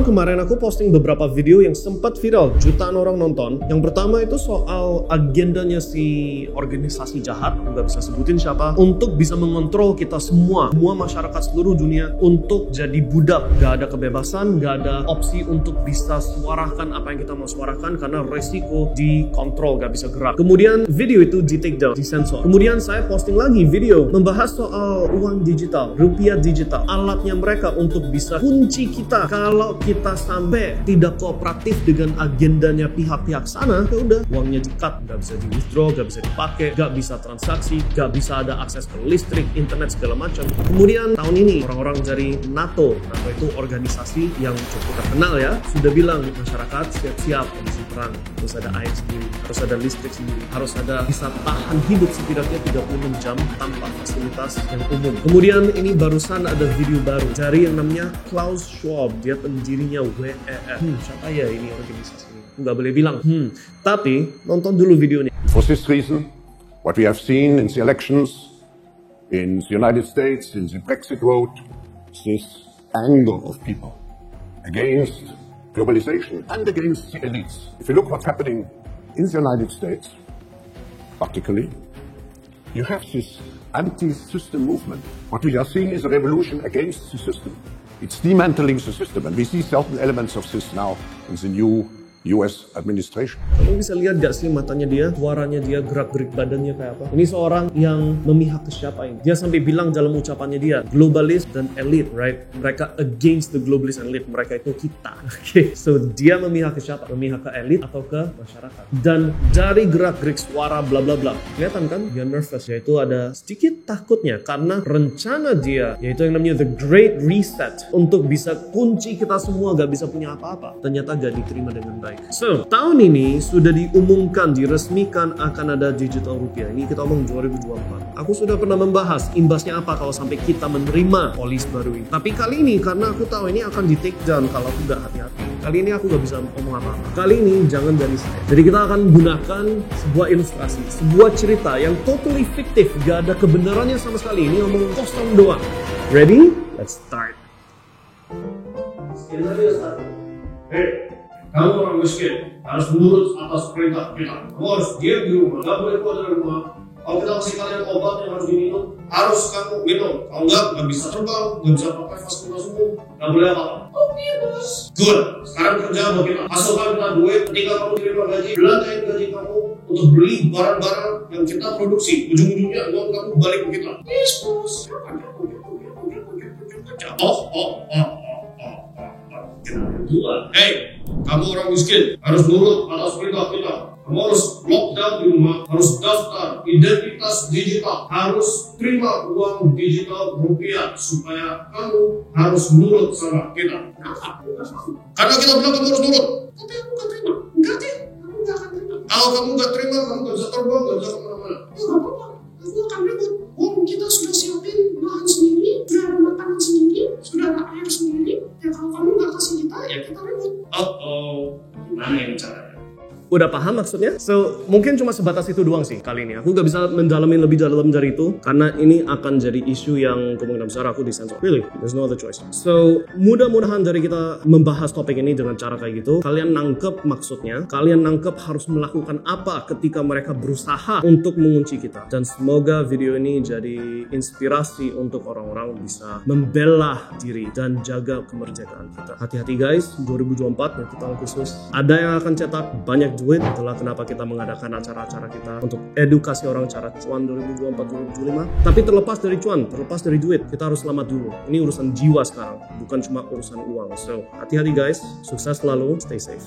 kemarin aku posting beberapa video yang sempat viral, jutaan orang nonton. Yang pertama itu soal agendanya si organisasi jahat, nggak bisa sebutin siapa, untuk bisa mengontrol kita semua masyarakat seluruh dunia untuk jadi budak. Gak ada kebebasan, gak ada opsi untuk bisa suarakan apa yang kita mau suarakan karena resiko dikontrol, gak bisa gerak. Kemudian video itu di take down, disensor. Kemudian saya posting lagi video membahas soal uang digital, rupiah digital, alatnya mereka untuk bisa kunci kita kalau kita sampai tidak kooperatif dengan agendanya pihak-pihak sana. Ya udah, uangnya di-cut, gak bisa di-withdraw, gak bisa dipakai, gak bisa transaksi, gak bisa ada akses ke listrik, internet, segala macam. Kemudian tahun ini orang-orang dari NATO itu organisasi yang cukup terkenal ya, sudah bilang masyarakat siap-siap kondisi perang, harus ada air sendiri, harus ada listrik sendiri, harus ada bisa tahan hidup setidaknya 36 jam tanpa fasilitas yang umum. Kemudian ini barusan ada video baru dari yang namanya Klaus Schwab, dia pendirinya WEF. Siapa ya ini organisasi ini? Nggak boleh bilang. Tapi nonton dulu videonya. For this reason, what we have seen in the elections in the United States, in the Brexit vote, this anger of people against globalization and against the elites. If you look what's happening in the United States, particularly, you have this anti-system movement. What we are seeing is a revolution against the system. It's dismantling the system, and we see certain elements of this now in the new US administration. Kamu bisa lihat gak sih matanya dia, suaranya dia, gerak-gerik badannya kayak apa? Ini seorang yang memihak ke siapa ini? Dia sampai bilang dalam ucapannya dia, globalis dan elit, right? Mereka against the globalist and elite. Mereka itu kita. Oke, so dia memihak ke siapa? Memihak ke elit atau ke masyarakat? Dan dari gerak-gerik suara bla bla bla, kelihatan kan? Dia nervous, yaitu ada sedikit takutnya karena rencana dia, yaitu yang namanya the Great Reset, untuk bisa kunci kita semua gak bisa punya apa-apa, ternyata gak diterima dengan baik. So, tahun ini sudah diumumkan, diresmikan akan ada digital rupiah. Ini kita omong 2024. Aku sudah pernah membahas imbasnya apa kalau sampai kita menerima polis baru ini. Tapi kali ini karena aku tahu ini akan di take down kalau aku gak hati-hati. Kali ini aku gak bisa ngomong apa-apa. Kali ini jangan dari saya. Jadi kita akan gunakan sebuah ilustrasi, sebuah cerita yang totally fiktif, gak ada kebenarannya sama sekali. Ini ngomong kosong doang. Ready? Let's start. Skenario 1. Hey, kamu orang miskin, harus menurut atas perintah kita. Kamu harus diam di rumah, gak boleh keluar dari rumah. Kalau kita kasih kalian obat yang harus diminum, harus kamu minum. Kalau nggak bisa terbang, nggak bisa pakai fasilitas umum, nggak boleh apa-apa. Oke, bos. Good. Sekarang kerja buat kita. Hasilkan kita duit, ketika kamu terima gaji, belanjain gaji kamu untuk beli barang-barang yang kita produksi. Ujung-ujungnya uang kamu balik ke kita. Yes, bos. Hey, kamu orang miskin, harus nurut atas perintah kita. Kamu harus lockdown di rumah, harus daftar identitas digital, harus terima uang digital rupiah supaya kamu harus nurut sama kita. Karena kita bilang kamu harus nurut. Tapi aku gak terima. Enggak deh, kamu gak akan terima. Kalau kamu gak terima, kamu gak bisa terbang, gak bisa kemana-mana. Ya gak apa-apa, aku akan ribut. Kita sudah siapin bahan sendiri, sudah ada makanan sendiri, sudah ada air sendiri. Ya kalau kamu gak kasih kita, ya kita ribut. Gimana ini caranya? Udah paham maksudnya? So, mungkin cuma sebatas itu doang sih kali ini. Aku gak bisa mendalamin lebih dalam dari itu, karena ini akan jadi isu yang kemungkinan besar aku disensor. Really, there's no other choice. So, mudah-mudahan dari kita membahas topik ini dengan cara kayak gitu, kalian nangkep maksudnya, kalian nangkep harus melakukan apa ketika mereka berusaha untuk mengunci kita. Dan semoga video ini jadi inspirasi untuk orang-orang bisa membela diri dan jaga kemerdekaan kita. Hati-hati guys, 2024 nanti tahun khusus. Ada yang akan cetak banyak duit, itulah kenapa kita mengadakan acara-acara kita untuk edukasi orang cara cuan 2024-2025. Tapi terlepas dari cuan, terlepas dari duit, kita harus selamat dulu. Ini urusan jiwa sekarang, bukan cuma urusan uang. So, hati-hati guys, sukses selalu, stay safe.